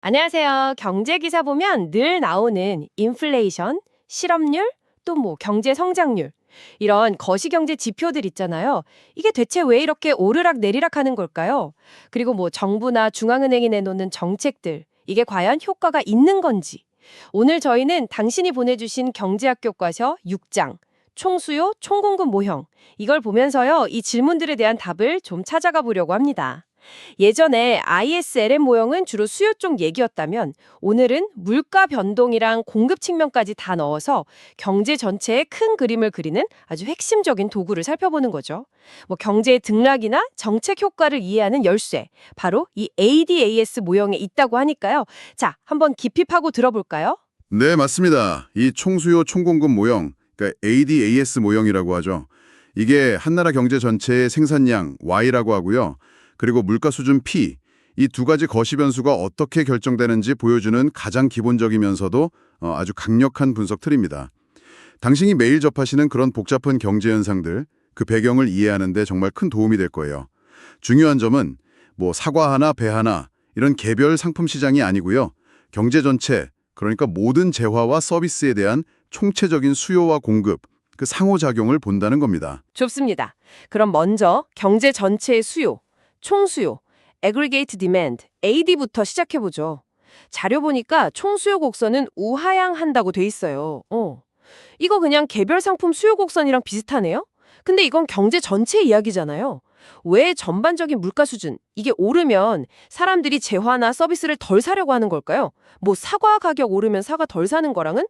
안녕하세요. 경제 기사 보면 늘 나오는 인플레이션, 실업률, 또 뭐 경제 성장률 이런 거시경제 지표들 있잖아요. 이게 대체 왜 이렇게 오르락 내리락 하는 걸까요? 그리고 뭐 정부나 중앙은행이 내놓는 정책들 이게 과연 효과가 있는 건지. 오늘 저희는 당신이 보내주신 경제학 교과서 6장 총수요, 총공급 모형 이걸 보면서요. 이 질문들에 대한 답을 좀 찾아가 보려고 합니다. 예전에 ISLM 모형은 주로 수요 쪽 얘기였다면 오늘은 물가 변동이랑 공급 측면까지 다 넣어서 경제 전체의 큰 그림을 그리는 아주 핵심적인 도구를 살펴보는 거죠. 뭐 경제의 등락이나 정책 효과를 이해하는 열쇠, 바로 이 ADAS 모형에 있다고 하니까요. 자, 한번 깊이 파고 들어볼까요? 네, 맞습니다. 이 총수요 총공급 모형, 그러니까 ADAS 모형이라고 하죠. 이게 한 나라 경제 전체의 생산량 Y라고 하고요. 그리고 물가 수준 P, 이 두 가지 거시 변수가 어떻게 결정되는지 보여주는 가장 기본적이면서도 아주 강력한 분석 틀입니다. 당신이 매일 접하시는 그런 복잡한 경제 현상들, 그 배경을 이해하는 데 정말 큰 도움이 될 거예요. 중요한 점은 뭐 사과 하나, 배 하나 이런 개별 상품 시장이 아니고요. 경제 전체, 그러니까 모든 재화와 서비스에 대한 총체적인 수요와 공급, 그 상호작용을 본다는 겁니다. 좋습니다. 그럼 먼저 경제 전체의 수요, 총수요, aggregate demand, AD부터 시작해보죠. 자료 보니까 총수요 곡선은 우하향한다고 돼 있어요. 이거 그냥 개별 상품 수요 곡선이랑 비슷하네요? 근데 이건 경제 전체 이야기잖아요. 왜 전반적인 물가 수준, 이게 오르면 사람들이 재화나 서비스를 덜 사려고 하는 걸까요? 뭐 사과 가격 오르면 사과 덜 사는 거랑은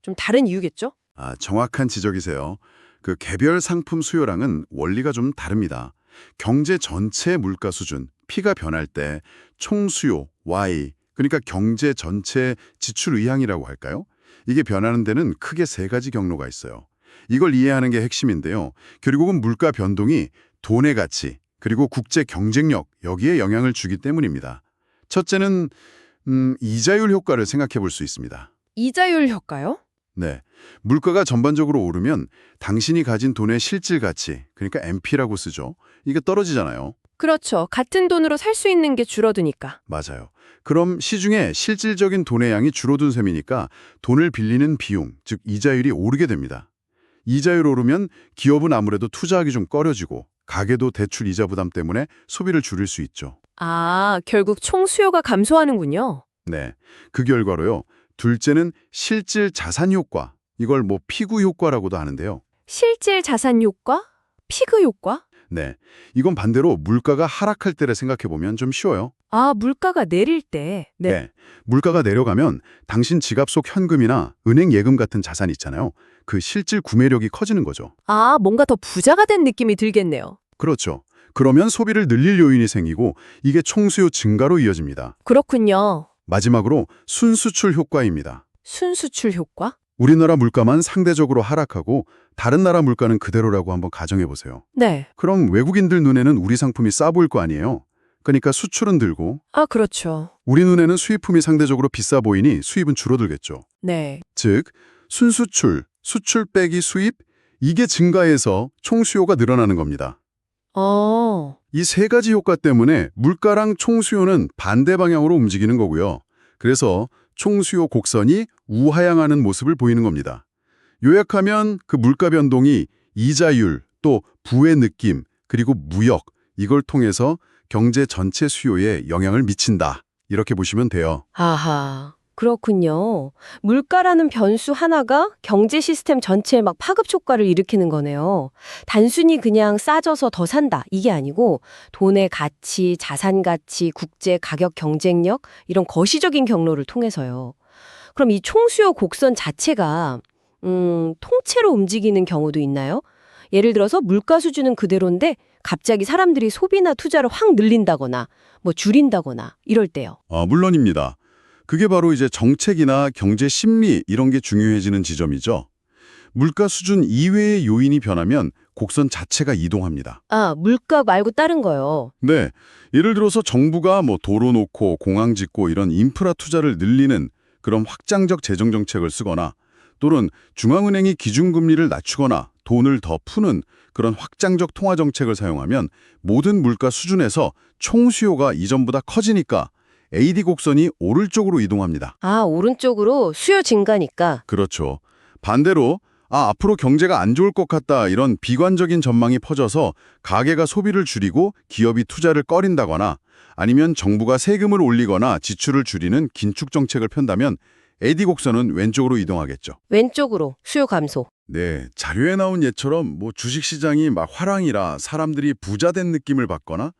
좀 다른 이유겠죠? 정확한 지적이세요. 그 개별 상품 수요랑은 원리가 좀 다릅니다. 경제 전체 물가 수준, P가 변할 때 총수요, Y, 그러니까 경제 전체 지출 의향이라고 할까요? 이게 변하는 데는 크게 세 가지 경로가 있어요. 이걸 이해하는 게 핵심인데요. 결국은 물가 변동이 돈의 가치, 그리고 국제 경쟁력, 여기에 영향을 주기 때문입니다. 첫째는 이자율 효과를 생각해 볼 수 있습니다. 이자율 효과요? 네, 물가가 전반적으로 오르면 당신이 가진 돈의 실질 가치, 그러니까 MP라고 쓰죠. 이게 떨어지잖아요. 그렇죠. 같은 돈으로 살 수 있는 게 줄어드니까. 맞아요. 그럼 시중에 실질적인 돈의 양이 줄어든 셈이니까 돈을 빌리는 비용, 즉 이자율이 오르게 됩니다. 이자율 오르면 기업은 아무래도 투자하기 좀 꺼려지고 가게도 대출 이자 부담 때문에 소비를 줄일 수 있죠. 결국 총수요가 감소하는군요. 네, 그 결과로요. 둘째는 실질 자산 효과, 이걸 뭐 피구 효과라고도 하는데요. 실질 자산 효과? 피그 효과? 네, 이건 반대로 물가가 하락할 때를 생각해보면 좀 쉬워요. 물가가 내릴 때. 네, 물가가 내려가면 당신 지갑 속 현금이나 은행 예금 같은 자산 있잖아요. 그 실질 구매력이 커지는 거죠. 뭔가 더 부자가 된 느낌이 들겠네요. 그렇죠. 그러면 소비를 늘릴 요인이 생기고 이게 총수요 증가로 이어집니다. 그렇군요. 마지막으로 순수출 효과입니다. 순수출 효과? 우리나라 물가만 상대적으로 하락하고 다른 나라 물가는 그대로라고 한번 가정해 보세요. 네. 그럼 외국인들 눈에는 우리 상품이 싸 보일 거 아니에요? 그러니까 수출은 늘고 그렇죠. 우리 눈에는 수입품이 상대적으로 비싸 보이니 수입은 줄어들겠죠. 네. 즉, 순수출, 수출 빼기 수입, 이게 증가해서 총수요가 늘어나는 겁니다. 이 세 가지 효과 때문에 물가랑 총수요는 반대 방향으로 움직이는 거고요. 그래서 총수요 곡선이 우하향하는 모습을 보이는 겁니다. 요약하면 그 물가 변동이 이자율, 또 부의 느낌, 그리고 무역, 이걸 통해서 경제 전체 수요에 영향을 미친다. 이렇게 보시면 돼요. 아하. 그렇군요. 물가라는 변수 하나가 경제 시스템 전체에 막 파급 효과를 일으키는 거네요. 단순히 그냥 싸져서 더 산다 이게 아니고 돈의 가치, 자산 가치, 국제 가격 경쟁력 이런 거시적인 경로를 통해서요. 그럼 이 총수요 곡선 자체가 통째로 움직이는 경우도 있나요? 예를 들어서 물가 수준은 그대로인데 갑자기 사람들이 소비나 투자를 확 늘린다거나 뭐 줄인다거나 이럴 때요. 물론입니다. 그게 바로 이제 정책이나 경제 심리 이런 게 중요해지는 지점이죠. 물가 수준 이외의 요인이 변하면 곡선 자체가 이동합니다. 물가 말고 다른 거요. 네, 예를 들어서 정부가 뭐 도로 놓고 공항 짓고 이런 인프라 투자를 늘리는 그런 확장적 재정 정책을 쓰거나 또는 중앙은행이 기준금리를 낮추거나 돈을 더 푸는 그런 확장적 통화 정책을 사용하면 모든 물가 수준에서 총수요가 이전보다 커지니까 AD 곡선이 오른쪽으로 이동합니다. 아, 오른쪽으로 수요 증가니까. 그렇죠. 반대로 앞으로 경제가 안 좋을 것 같다 이런 비관적인 전망이 퍼져서 가계가 소비를 줄이고 기업이 투자를 꺼린다거나 아니면 정부가 세금을 올리거나 지출을 줄이는 긴축 정책을 편다면 AD 곡선은 왼쪽으로 이동하겠죠. 왼쪽으로 수요 감소. 네, 자료에 나온 예처럼 주식시장이 막 화랑이라 사람들이 부자된 느낌을 받거나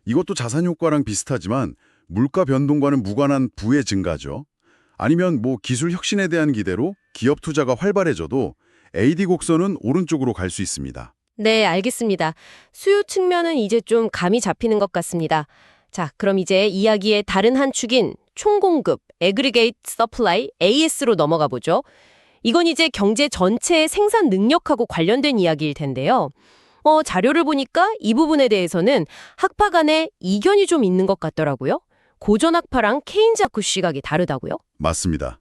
이것도 자산 효과랑 비슷하지만 물가 변동과는 무관한 부의 증가죠. 아니면 기술 혁신에 대한 기대로 기업 투자가 활발해져도 AD 곡선은 오른쪽으로 갈 수 있습니다. 네, 알겠습니다. 수요 측면은 이제 좀 감이 잡히는 것 같습니다. 자, 그럼 이제 이야기의 다른 한 축인 총공급, Aggregate Supply, AS로 넘어가 보죠. 이건 이제 경제 전체의 생산 능력하고 관련된 이야기일 텐데요. 자료를 보니까 이 부분에 대해서는 학파 간에 이견이 좀 있는 것 같더라고요. 고전학파랑 케인즈 학파 시각이 다르다고요? 맞습니다.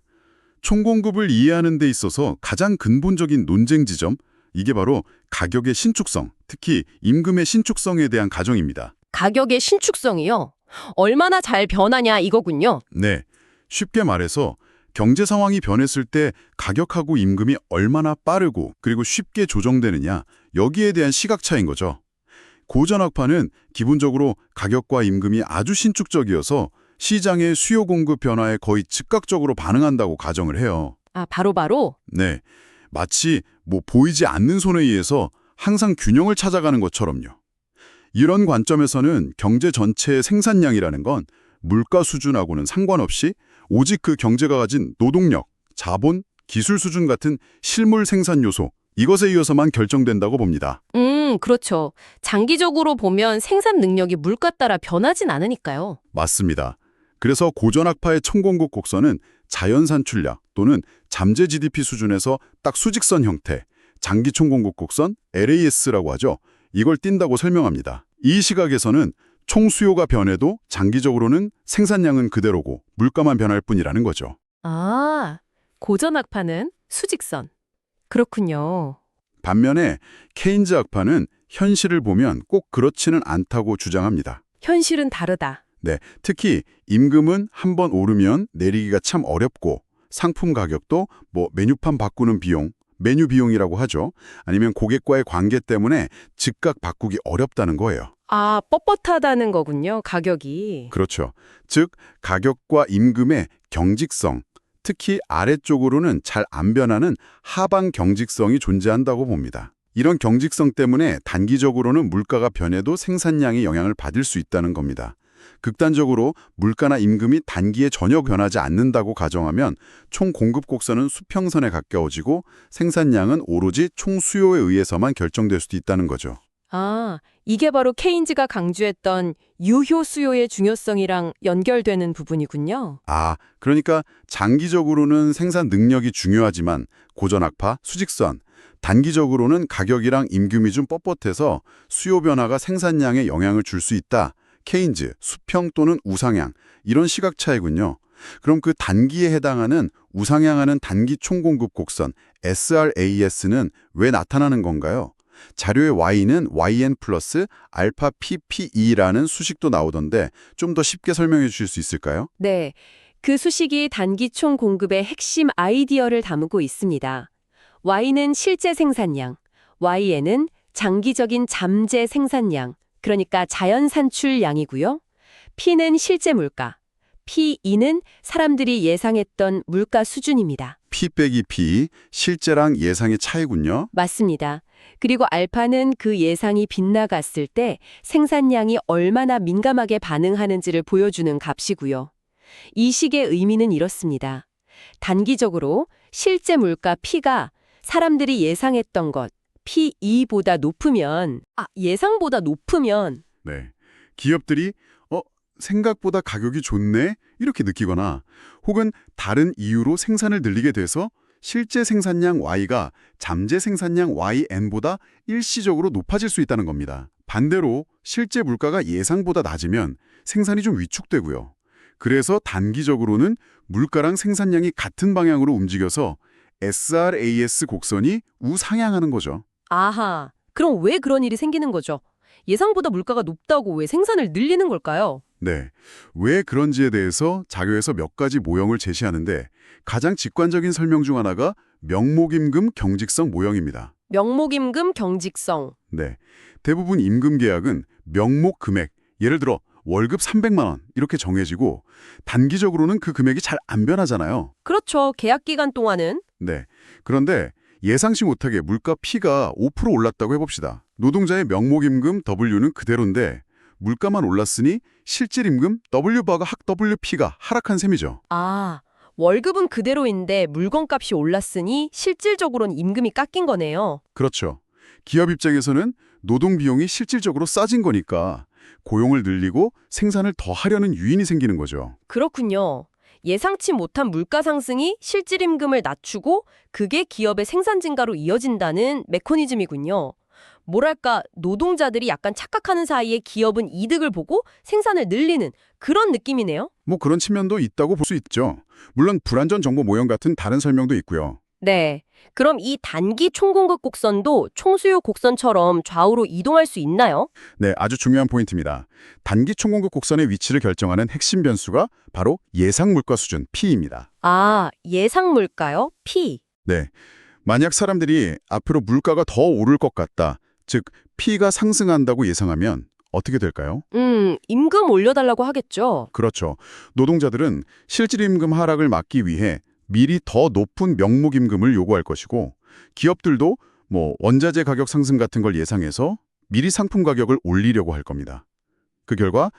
총공급을 이해하는 데 있어서 가장 근본적인 논쟁 지점, 이게 바로 가격의 신축성, 특히 임금의 신축성에 대한 가정입니다. 가격의 신축성이요? 얼마나 잘 변하냐 이거군요. 네, 쉽게 말해서 경제 상황이 변했을 때 가격하고 임금이 얼마나 빠르고 그리고 쉽게 조정되느냐, 여기에 대한 시각 차이인 거죠. 고전학파는 기본적으로 가격과 임금이 아주 신축적이어서 시장의 수요 공급 변화에 거의 즉각적으로 반응한다고 가정을 해요. 아, 바로바로? 네, 마치 보이지 않는 손에 의해서 항상 균형을 찾아가는 것처럼요. 이런 관점에서는 경제 전체의 생산량이라는 건 물가 수준하고는 상관없이 오직 그 경제가 가진 노동력, 자본, 기술 수준 같은 실물 생산 요소, 이것에 의해서만 결정된다고 봅니다. 그렇죠. 장기적으로 보면 생산 능력이 물가 따라 변하진 않으니까요. 맞습니다. 그래서 고전학파의 총공급 곡선은 자연 산출량 또는 잠재 GDP 수준에서 딱 수직선 형태, 장기 총공급 곡선 LAS라고 하죠. 이걸 띈다고 설명합니다. 이 시각에서는 총수요가 변해도 장기적으로는 생산량은 그대로고 물가만 변할 뿐이라는 거죠. 아, 고전학파는 수직선. 그렇군요. 반면에 케인즈 학파는 현실을 보면 꼭 그렇지는 않다고 주장합니다. 현실은 다르다. 네, 특히 임금은 한번 오르면 내리기가 참 어렵고 상품 가격도 메뉴판 바꾸는 비용, 메뉴 비용이라고 하죠. 아니면 고객과의 관계 때문에 즉각 바꾸기 어렵다는 거예요. 아, 뻣뻣하다는 거군요, 가격이. 그렇죠. 즉, 가격과 임금의 경직성, 특히 아래쪽으로는 잘 안 변하는 하방 경직성이 존재한다고 봅니다. 이런 경직성 때문에 단기적으로는 물가가 변해도 생산량에 영향을 받을 수 있다는 겁니다. 극단적으로 물가나 임금이 단기에 전혀 변하지 않는다고 가정하면 총 공급 곡선은 수평선에 가까워지고 생산량은 오로지 총 수요에 의해서만 결정될 수도 있다는 거죠. 아, 이게 바로 케인즈가 강조했던 유효 수요의 중요성이랑 연결되는 부분이군요. 그러니까 장기적으로는 생산 능력이 중요하지만 고전학파, 수직선, 단기적으로는 가격이랑 임금이 좀 뻣뻣해서 수요 변화가 생산량에 영향을 줄 수 있다. 케인즈, 수평 또는 우상향, 이런 시각 차이군요. 그럼 그 단기에 해당하는 우상향하는 단기 총공급 곡선 SRAS는 왜 나타나는 건가요? 자료의 Y는 YN 플러스 알파 PPE라는 수식도 나오던데 좀 더 쉽게 설명해 주실 수 있을까요? 네, 그 수식이 단기 총 공급의 핵심 아이디어를 담고 있습니다. Y는 실제 생산량, YN은 장기적인 잠재 생산량, 그러니까 자연 산출량이고요. P는 실제 물가, P2는 사람들이 예상했던 물가 수준입니다. P 빼기 P, 실제랑 예상의 차이군요. 맞습니다. 그리고 알파는 그 예상이 빗나갔을 때 생산량이 얼마나 민감하게 반응하는지를 보여주는 값이고요. 이 식의 의미는 이렇습니다. 단기적으로 실제 물가 P가 사람들이 예상했던 것, P2보다 높으면, 예상보다 높으면, 네, 기업들이 생각보다 가격이 좋네? 이렇게 느끼거나 혹은 다른 이유로 생산을 늘리게 돼서 실제 생산량 Y가 잠재 생산량 YN보다 일시적으로 높아질 수 있다는 겁니다. 반대로 실제 물가가 예상보다 낮으면 생산이 좀 위축되고요. 그래서 단기적으로는 물가랑 생산량이 같은 방향으로 움직여서 SRAS 곡선이 우상향하는 거죠. 아하, 그럼 왜 그런 일이 생기는 거죠? 예상보다 물가가 높다고 왜 생산을 늘리는 걸까요? 네. 왜 그런지에 대해서 자료에서 몇 가지 모형을 제시하는데 가장 직관적인 설명 중 하나가 명목임금 경직성 모형입니다. 명목임금 경직성. 네. 대부분 임금 계약은 명목 금액, 예를 들어 월급 300만 원 이렇게 정해지고 단기적으로는 그 금액이 잘 안 변하잖아요. 그렇죠. 계약 기간 동안은. 네. 그런데 예상치 못하게 물가 P가 5% 올랐다고 해봅시다. 노동자의 명목임금 W는 그대로인데 물가만 올랐으니 실질임금 W바가 학 WP가 하락한 셈이죠. 아, 월급은 그대로인데 물건값이 올랐으니 실질적으로는 임금이 깎인 거네요. 그렇죠. 기업 입장에서는 노동 비용이 실질적으로 싸진 거니까 고용을 늘리고 생산을 더 하려는 유인이 생기는 거죠. 그렇군요. 예상치 못한 물가 상승이 실질 임금을 낮추고 그게 기업의 생산 증가로 이어진다는 메커니즘이군요. 뭐랄까, 노동자들이 약간 착각하는 사이에 기업은 이득을 보고 생산을 늘리는 그런 느낌이네요. 뭐 그런 측면도 있다고 볼 수 있죠. 물론 불완전 정보 모형 같은 다른 설명도 있고요. 네. 그럼 이 단기 총공급 곡선도 총수요 곡선처럼 좌우로 이동할 수 있나요? 네, 아주 중요한 포인트입니다. 단기 총공급 곡선의 위치를 결정하는 핵심 변수가 바로 예상 물가 수준 P입니다. 아, 예상 물가요? P. 네, 만약 사람들이 앞으로 물가가 더 오를 것 같다, 즉 P가 상승한다고 예상하면 어떻게 될까요? 임금 올려달라고 하겠죠. 그렇죠. 노동자들은 실질임금 하락을 막기 위해 미리 더 높은 명목임금을 요구할 것이고 기업들도 원자재 가격 상승 같은 걸 예상해서 미리 상품 가격을 올리려고 할 겁니다. 그 결과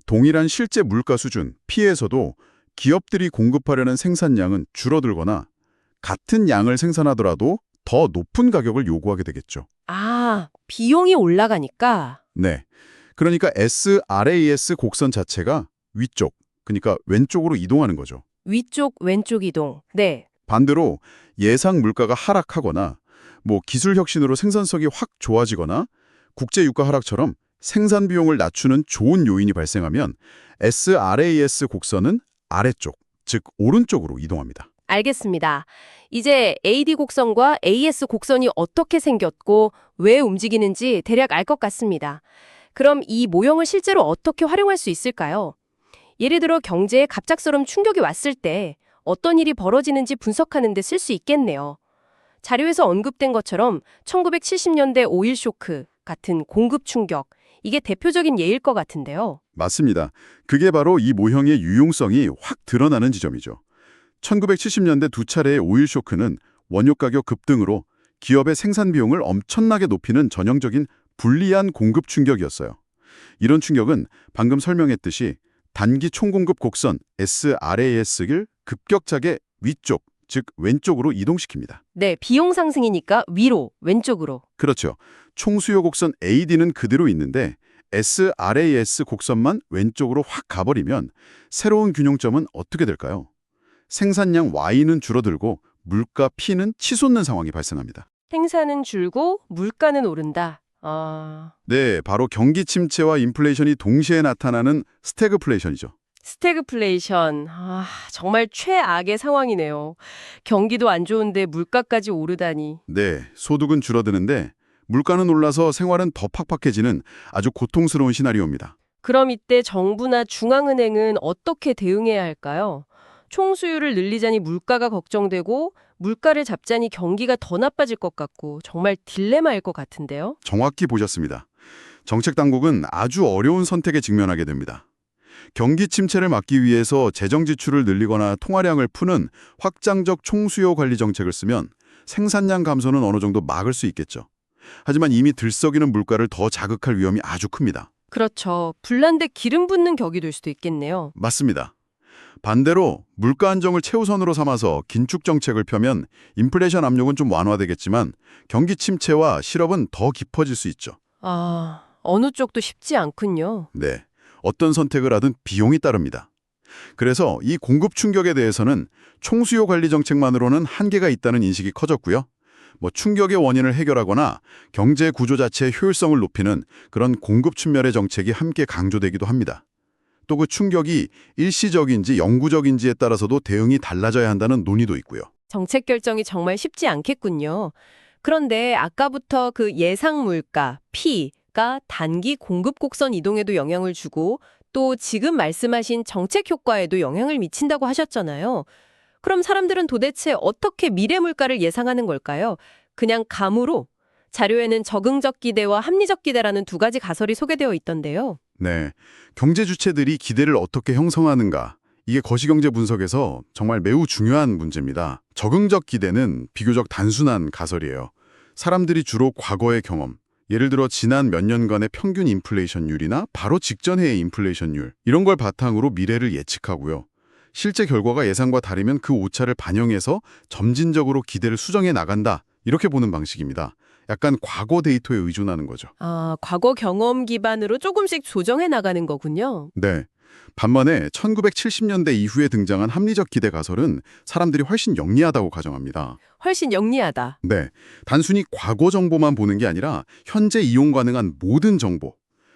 동일한 실제 물가 수준 P에서도 기업들이 공급하려는 생산량은 줄어들거나 같은 양을 생산하더라도 더 높은 가격을 요구하게 되겠죠. 아, 비용이 올라가니까. 네. 그러니까 SRAS 곡선 자체가 위쪽, 그러니까 왼쪽으로 이동하는 거죠. 위쪽, 왼쪽 이동. 네. 반대로 예상 물가가 하락하거나 기술 혁신으로 생산성이 확 좋아지거나 국제 유가 하락처럼 생산 비용을 낮추는 좋은 요인이 발생하면 SRAS 곡선은 아래쪽, 즉 오른쪽으로 이동합니다. 알겠습니다. 이제 AD 곡선과 AS 곡선이 어떻게 생겼고 왜 움직이는지 대략 알 것 같습니다. 그럼 이 모형을 실제로 어떻게 활용할 수 있을까요? 예를 들어 경제에 갑작스러운 충격이 왔을 때 어떤 일이 벌어지는지 분석하는 데 쓸 수 있겠네요. 자료에서 언급된 것처럼 1970년대 오일 쇼크 같은 공급 충격, 이게 대표적인 예일 것 같은데요. 맞습니다. 그게 바로 이 모형의 유용성이 확 드러나는 지점이죠. 1970년대 두 차례의 오일 쇼크는 원유 가격 급등으로 기업의 생산 비용을 엄청나게 높이는 전형적인 불리한 공급 충격이었어요. 이런 충격은 방금 설명했듯이 단기 총공급 곡선 SRAS를 급격하게 위쪽, 즉 왼쪽으로 이동시킵니다. 네, 비용 상승이니까 위로, 왼쪽으로. 그렇죠. 총수요 곡선 AD는 그대로 있는데 SRAS 곡선만 왼쪽으로 확 가버리면 새로운 균형점은 어떻게 될까요? 생산량 Y는 줄어들고 물가 P는 치솟는 상황이 발생합니다. 생산은 줄고 물가는 오른다. 네, 바로 경기 침체와 인플레이션이 동시에 나타나는 스태그플레이션이죠. 스태그플레이션. 정말 최악의 상황이네요. 경기도 안 좋은데 물가까지 오르다니. 네, 소득은 줄어드는데 물가는 올라서 생활은 더 팍팍해지는 아주 고통스러운 시나리오입니다. 그럼 이때 정부나 중앙은행은 어떻게 대응해야 할까요? 총수요를 늘리자니 물가가 걱정되고 물가를 잡자니 경기가 더 나빠질 것 같고 정말 딜레마일 것 같은데요. 정확히 보셨습니다. 정책 당국은 아주 어려운 선택에 직면하게 됩니다. 경기 침체를 막기 위해서 재정 지출을 늘리거나 통화량을 푸는 확장적 총수요 관리 정책을 쓰면 생산량 감소는 어느 정도 막을 수 있겠죠. 하지만 이미 들썩이는 물가를 더 자극할 위험이 아주 큽니다. 그렇죠. 불난데 기름 붓는 격이 될 수도 있겠네요. 맞습니다. 반대로 물가 안정을 최우선으로 삼아서 긴축 정책을 펴면 인플레이션 압력은 좀 완화되겠지만 경기 침체와 실업은 더 깊어질 수 있죠. 어느 쪽도 쉽지 않군요. 네, 어떤 선택을 하든 비용이 따릅니다. 그래서 이 공급 충격에 대해서는 총수요 관리 정책만으로는 한계가 있다는 인식이 커졌고요. 충격의 원인을 해결하거나 경제 구조 자체의 효율성을 높이는 그런 공급 측면의 정책이 함께 강조되기도 합니다. 또 그 충격이 일시적인지 영구적인지에 따라서도 대응이 달라져야 한다는 논의도 있고요. 정책 결정이 정말 쉽지 않겠군요. 그런데 아까부터 그 예상 물가, P가 단기 공급 곡선 이동에도 영향을 주고 또 지금 말씀하신 정책 효과에도 영향을 미친다고 하셨잖아요. 그럼 사람들은 도대체 어떻게 미래 물가를 예상하는 걸까요? 그냥 감으로? 자료에는 적응적 기대와 합리적 기대라는 두 가지 가설이 소개되어 있던데요. 네, 경제 주체들이 기대를 어떻게 형성하는가? 이게 거시경제 분석에서 정말 매우 중요한 문제입니다. 적응적 기대는 비교적 단순한 가설이에요. 사람들이 주로 과거의 경험, 예를 들어 지난 몇 년간의 평균 인플레이션율이나 바로 직전해의 인플레이션율, 이런 걸 바탕으로 미래를 예측하고요. 실제 결과가 예상과 다르면 그 오차를 반영해서 점진적으로 기대를 수정해 나간다. 이렇게 보는 방식입니다. 약간 과거 데이터에 의존하는 거죠. 아, 과거 경험 기반으로 조금씩 조정해 나가는 거군요. 네. 반면에 1970년대 이후에 등장한 합리적 기대 가설은 사람들이 훨씬 영리하다고 가정합니다. 훨씬 영리하다. 네. 단순히 과거 정보만 보는 게 아니라 현재 이용 가능한 모든 정보,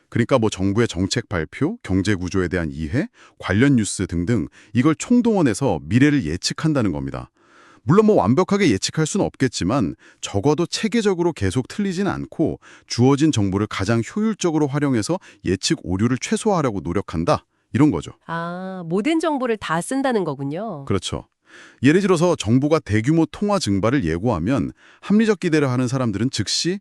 그러니까 뭐 정부의 정책 발표, 경제 구조에 대한 이해, 관련 뉴스 등등 이걸 총동원해서 미래를 예측한다는 겁니다. 물론 뭐 완벽하게 예측할 수는 없겠지만 적어도 체계적으로 계속 틀리진 않고 주어진 정보를 가장 효율적으로 활용해서 예측 오류를 최소화하려고 노력한다. 이런 거죠. 아, 모든 정보를 다 쓴다는 거군요. 그렇죠. 예를 들어서 정부가 대규모 통화 증발을 예고하면 합리적 기대를 하는 사람들은 즉시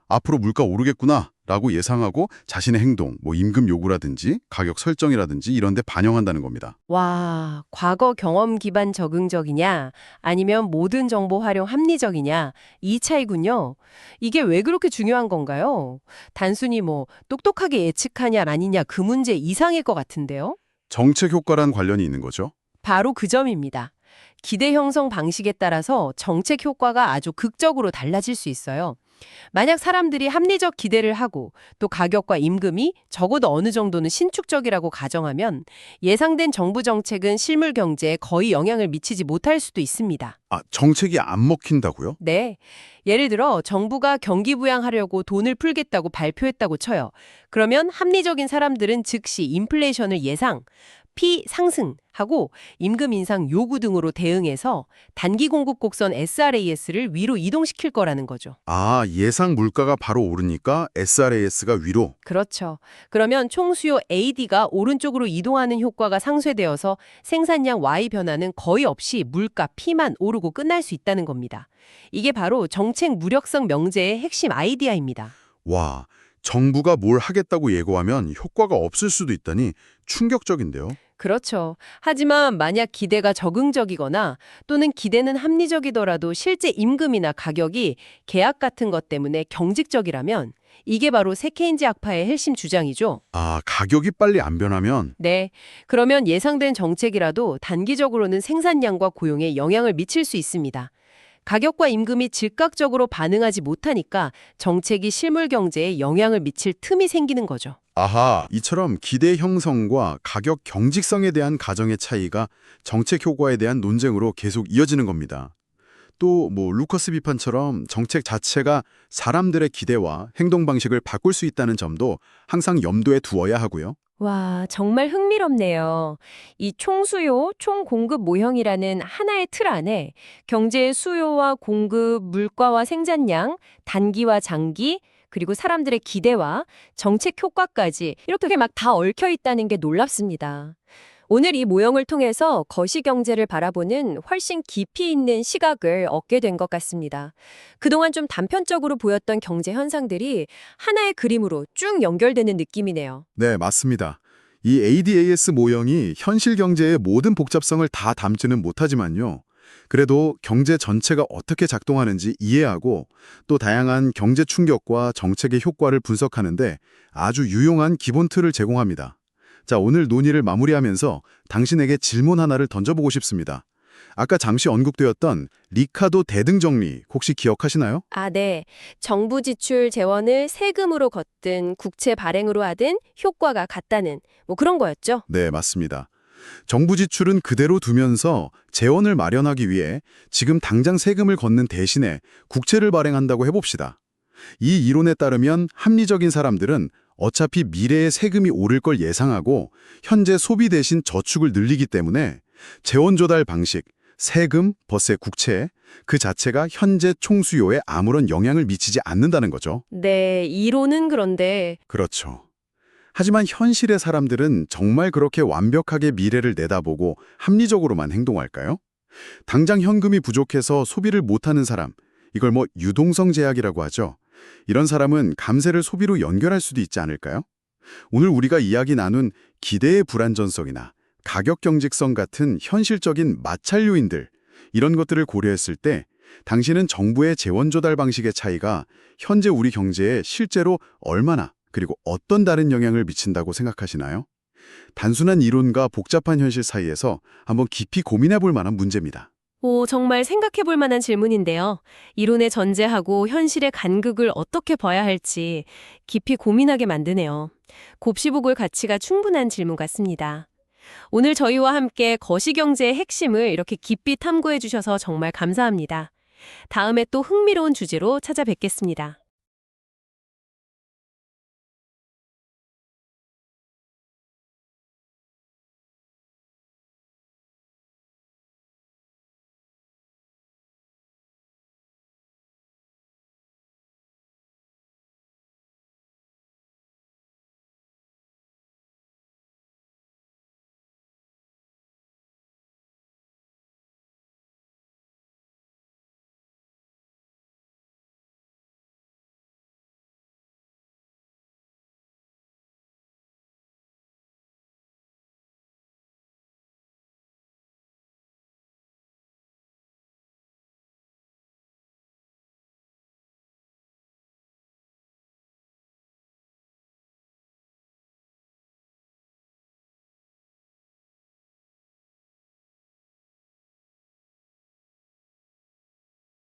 앞으로 물가 오르겠구나 라고 예상하고 자신의 행동, 뭐 임금 요구라든지 가격 설정이라든지 이런 데 반영한다는 겁니다. 와, 과거 경험 기반 적응적이냐, 아니면 모든 정보 활용 합리적이냐, 이 차이군요. 이게 왜 그렇게 중요한 건가요? 단순히 뭐 똑똑하게 예측하냐 아니냐 그 문제 이상일 것 같은데요? 정책 효과란 관련이 있는 거죠. 바로 그 점입니다. 기대 형성 방식에 따라서 정책 효과가 아주 극적으로 달라질 수 있어요. 만약 사람들이 합리적 기대를 하고 또 가격과 임금이 적어도 어느 정도는 신축적이라고 가정하면 예상된 정부 정책은 실물 경제에 거의 영향을 미치지 못할 수도 있습니다. 정책이 안 먹힌다고요? 네. 예를 들어 정부가 경기 부양하려고 돈을 풀겠다고 발표했다고 쳐요. 그러면 합리적인 사람들은 즉시 인플레이션을 예상, 피 상승하고 임금 인상 요구 등으로 대응해서 단기 공급 곡선 SRAS를 위로 이동시킬 거라는 거죠. 예상 물가가 바로 오르니까 SRAS가 위로. 그렇죠. 그러면 총수요 AD가 오른쪽으로 이동하는 효과가 상쇄되어서 생산량 Y 변화는 거의 없이 물가 P만 오르고 끝날 수 있다는 겁니다. 이게 바로 정책 무력성 명제의 핵심 아이디어입니다. 와, 정부가 뭘 하겠다고 예고하면 효과가 없을 수도 있다니 충격적인데요. 그렇죠. 하지만 만약 기대가 적응적이거나 또는 기대는 합리적이더라도 실제 임금이나 가격이 계약 같은 것 때문에 경직적이라면 이게 바로 세케인지 학파의 핵심 주장이죠. 가격이 빨리 안 변하면? 네. 그러면 예상된 정책이라도 단기적으로는 생산량과 고용에 영향을 미칠 수 있습니다. 가격과 임금이 즉각적으로 반응하지 못하니까 정책이 실물 경제에 영향을 미칠 틈이 생기는 거죠. 이처럼 기대 형성과 가격 경직성에 대한 가정의 차이가 정책 효과에 대한 논쟁으로 계속 이어지는 겁니다. 또 루커스 비판처럼 정책 자체가 사람들의 기대와 행동 방식을 바꿀 수 있다는 점도 항상 염두에 두어야 하고요. 와, 정말 흥미롭네요. 이 총수요, 총공급 모형이라는 하나의 틀 안에 경제의 수요와 공급, 물가와 생산량, 단기와 장기, 그리고 사람들의 기대와 정책 효과까지 이렇게 막 다 얽혀 있다는 게 놀랍습니다. 오늘 이 모형을 통해서 거시경제를 바라보는 훨씬 깊이 있는 시각을 얻게 된 것 같습니다. 그동안 좀 단편적으로 보였던 경제 현상들이 하나의 그림으로 쭉 연결되는 느낌이네요. 네, 맞습니다. 이 ADAS 모형이 현실 경제의 모든 복잡성을 다 담지는 못하지만요. 그래도 경제 전체가 어떻게 작동하는지 이해하고 또 다양한 경제 충격과 정책의 효과를 분석하는데 아주 유용한 기본 틀을 제공합니다. 자, 오늘 논의를 마무리하면서 당신에게 질문 하나를 던져보고 싶습니다. 아까 잠시 언급되었던 리카도 대등 정리 혹시 기억하시나요? 네. 정부 지출 재원을 세금으로 걷든 국채 발행으로 하든 효과가 같다는 그런 거였죠? 네, 맞습니다. 정부 지출은 그대로 두면서 재원을 마련하기 위해 지금 당장 세금을 걷는 대신에 국채를 발행한다고 해봅시다. 이 이론에 따르면 합리적인 사람들은 어차피 미래에 세금이 오를 걸 예상하고 현재 소비 대신 저축을 늘리기 때문에 재원 조달 방식, 세금, 버스 국채, 그 자체가 현재 총수요에 아무런 영향을 미치지 않는다는 거죠. 네, 이론은 그런데 그렇죠. 하지만 현실의 사람들은 정말 그렇게 완벽하게 미래를 내다보고 합리적으로만 행동할까요? 당장 현금이 부족해서 소비를 못하는 사람, 이걸 유동성 제약이라고 하죠. 이런 사람은 감세를 소비로 연결할 수도 있지 않을까요? 오늘 우리가 이야기 나눈 기대의 불안전성이나 가격 경직성 같은 현실적인 마찰 요인들, 이런 것들을 고려했을 때 당신은 정부의 재원 조달 방식의 차이가 현재 우리 경제에 실제로 얼마나 그리고 어떤 다른 영향을 미친다고 생각하시나요? 단순한 이론과 복잡한 현실 사이에서 한번 깊이 고민해 볼 만한 문제입니다. 오, 정말 생각해 볼 만한 질문인데요. 이론의 전제하고 현실의 간극을 어떻게 봐야 할지 깊이 고민하게 만드네요. 곱씹어볼 가치가 충분한 질문 같습니다. 오늘 저희와 함께 거시경제의 핵심을 이렇게 깊이 탐구해 주셔서 정말 감사합니다. 다음에 또 흥미로운 주제로 찾아뵙겠습니다.